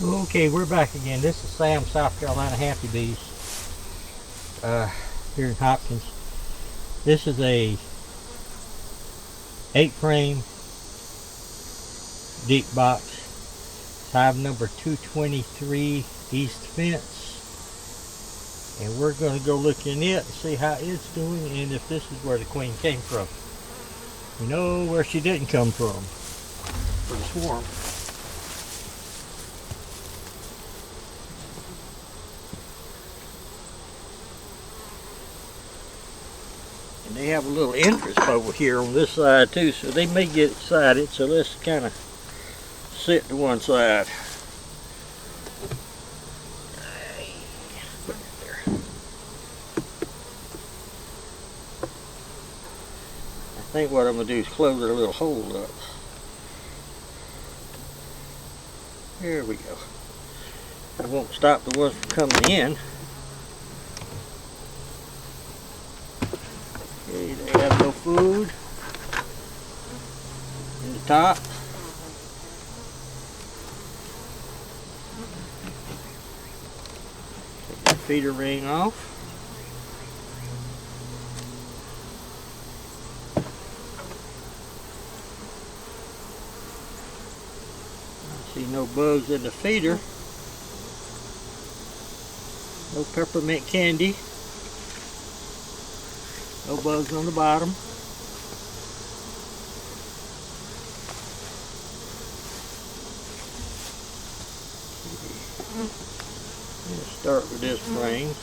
Okay, we're back again. This is Sam, South Carolina Happy Bees, here in Hopkins. This is a 8-frame deep box, hive number 223 East Fence, and we're going to go look in it and see how it's doing and if this is where the queen came from. We know where she didn't come from for the swarm. And they have a little entrance over here on this side too, so they may get excited, so let's kind of sit to one side. Put it there. I think what I'm going to do is close their little hole up. There we go. I won't stop the ones from coming in. Okay, they have no food in the top. Take the feeder ring off. I see no bugs in the feeder. No peppermint candy. No bugs on the bottom. Let's start with this frame.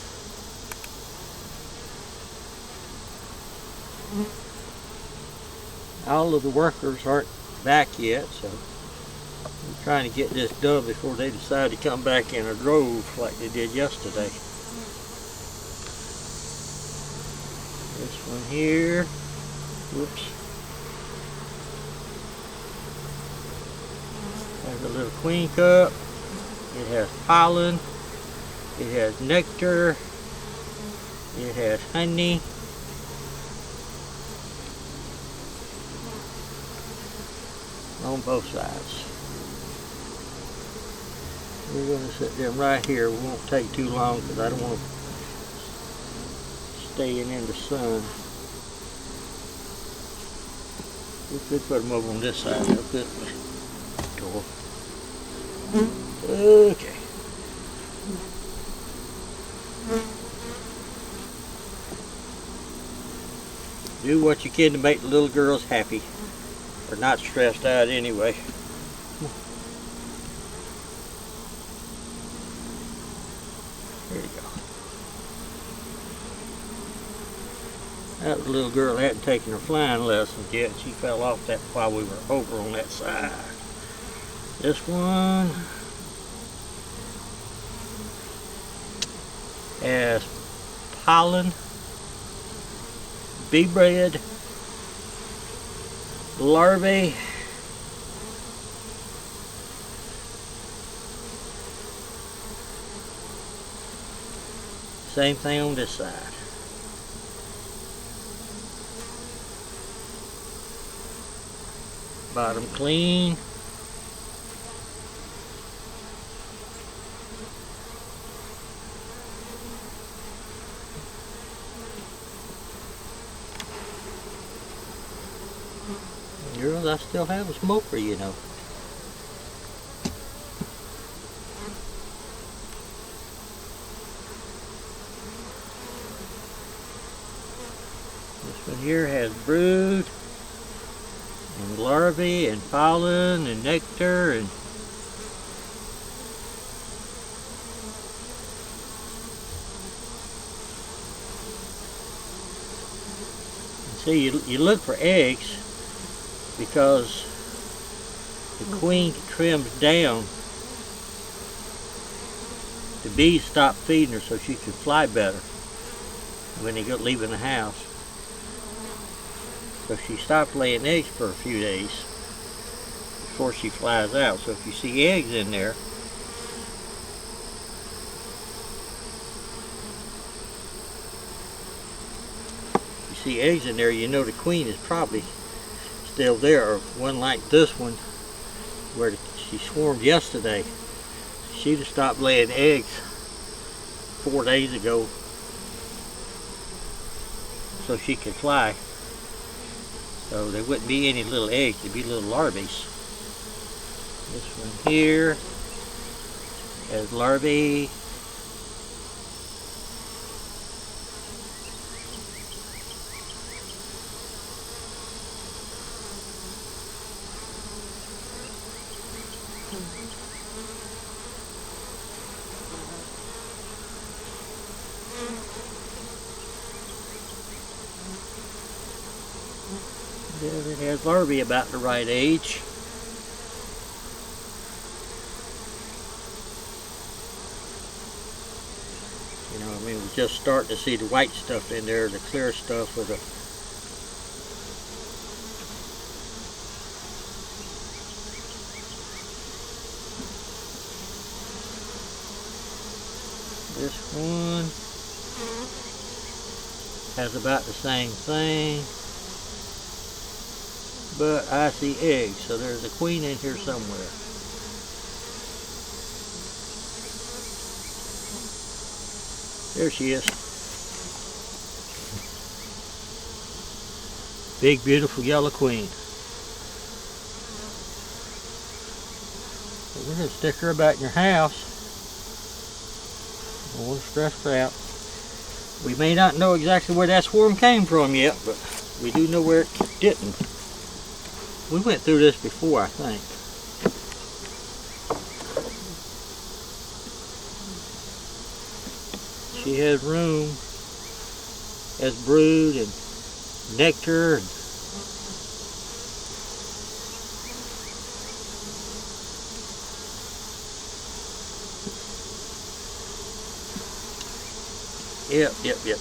All of the workers aren't back yet, so I'm trying to get this done before they decide to come back in a drove like they did yesterday. This one here, whoops, has a little queen cup. It has pollen, it has nectar, it has honey. On both sides. We're going to set them right here. We won't take too long because I don't want to staying in the sun. We could put them over on this side of this door. Okay. Do what you can to make the little girls happy. Or not stressed out anyway. There you go. That little girl hadn't taken her flying lessons yet. She fell off that while we were over on that side. This one has pollen, bee bread, larvae, same thing on this side. Bottom clean. Girls, I still have a smoker, you know. This one here has brood and larvae and pollen and nectar and see, you look for eggs because the queen trims down. The bees stop feeding her so she can fly better when they go leaving the house. So she stopped laying eggs for a few days before she flies out. So if you see eggs in there, you know the queen is probably still there, or one like this one where she swarmed yesterday. She'd have stopped laying eggs 4 days ago so she could fly. So there wouldn't be any little eggs, there'd be little larvae. This one here has larvae. It has larvae about the right age. You know, I mean, we're just starting to see the white stuff in there, the clear stuff with the this one has about the same thing. But I see eggs, so there's a queen in here somewhere. There she is. Big, beautiful yellow queen. So we're going to stick her about in your house. Don't want to stress her out. We may not know exactly where that swarm came from yet, but we do know where it didn't. We went through this before, I think. She has room, has brood and nectar. And yep.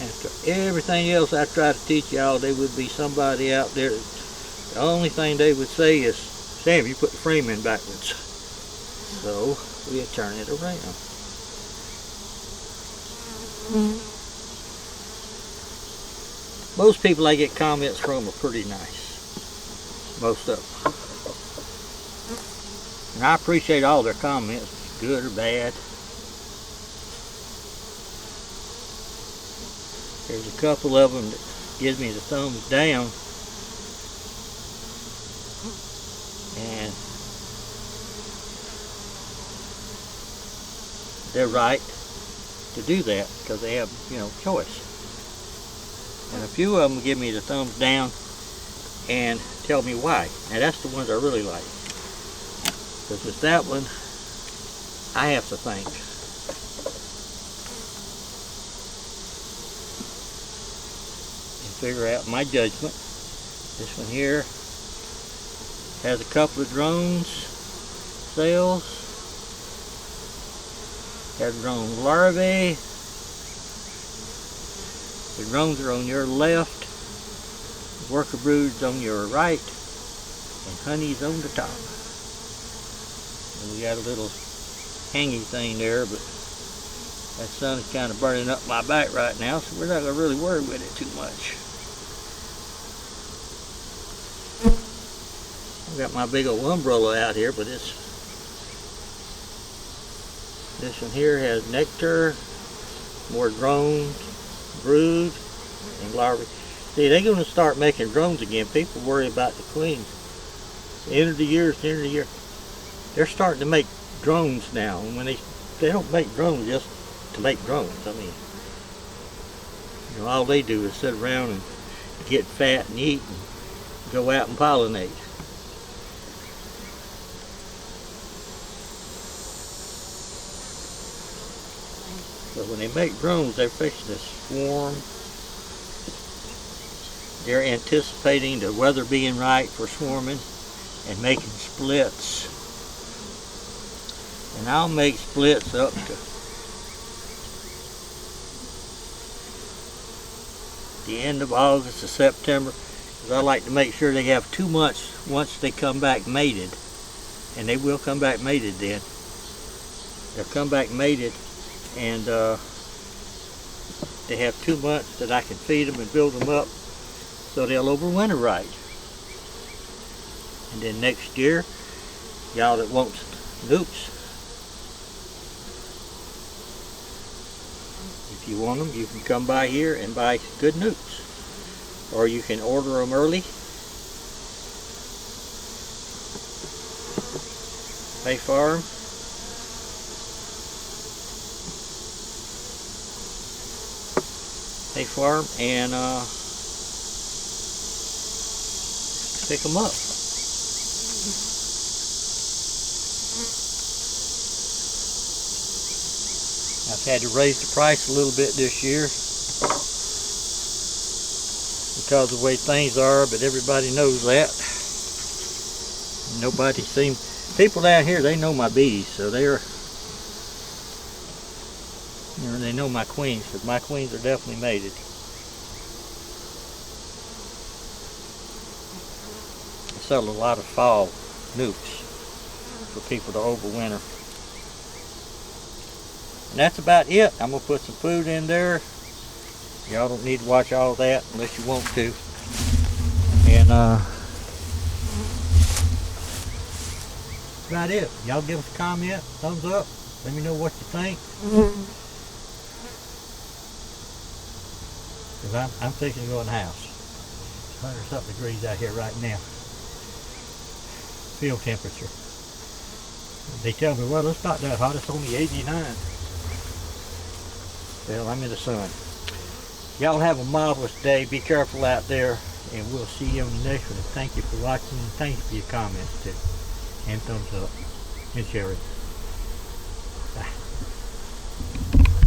After everything else I try to teach y'all, there would be somebody out there. The only thing they would say is, Sam, you put the frame in backwards. So we'll turn it around. Most people I get comments from are pretty nice. Most of them. And I appreciate all their comments, good or bad. There's a couple of them that gives me the thumbs down, and they're right to do that because they have, you know, choice. And a few of them give me the thumbs down and tell me why. Now that's the ones I really like, because with that one I have to think. Figure out my judgment. This one here has a couple of drones cells, has drone larvae. The drones are on your left, worker brood's on your right, and honey's on the top. And we got a little hanging thing there, but that sun is kind of burning up my back right now, so we're not going to really worry with it too much. I've got my big old umbrella out here, but this one here has nectar, more drones, brood, and larvae. See, they're going to start making drones again. People worry about the queen. End of the year, it's the end of the year. They're starting to make drones now, and when they don't make drones just to make drones. I mean, you know, all they do is sit around and get fat and eat and go out and pollinate. But when they make drones, they're fixing to swarm. They're anticipating the weather being right for swarming and making splits. And I'll make splits up to the end of August to September, because I like to make sure they have 2 months once they come back mated. And they will come back mated then. They'll come back mated, and they have 2 months that I can feed them and build them up so they'll overwinter right. And then next year y'all that wants nukes. If you want them, you can come by here and buy good nukes. Or you can order them early. Pay for them. Pay for them and pick them up. I've had to raise the price a little bit this year because of the way things are, but everybody knows that. Nobody seems, people down here, they know my bees, so they're, you know, they know my queens, because my queens are definitely mated. I sell a lot of fall nukes for people to overwinter. And that's about it. I'm going to put some food in there. Y'all don't need to watch all that unless you want to. And that's about it. Y'all give us a comment, thumbs up. Let me know what you think. Because I'm fixing to go in the house. It's 100-something degrees out here right now. Field temperature. They tell me, well, it's not that hot. It's only 89. Well, I'm in the sun. Y'all have a marvelous day. Be careful out there. And we'll see you on the next one. Thank you for watching. And thank you for your comments too. And thumbs up. And sharing.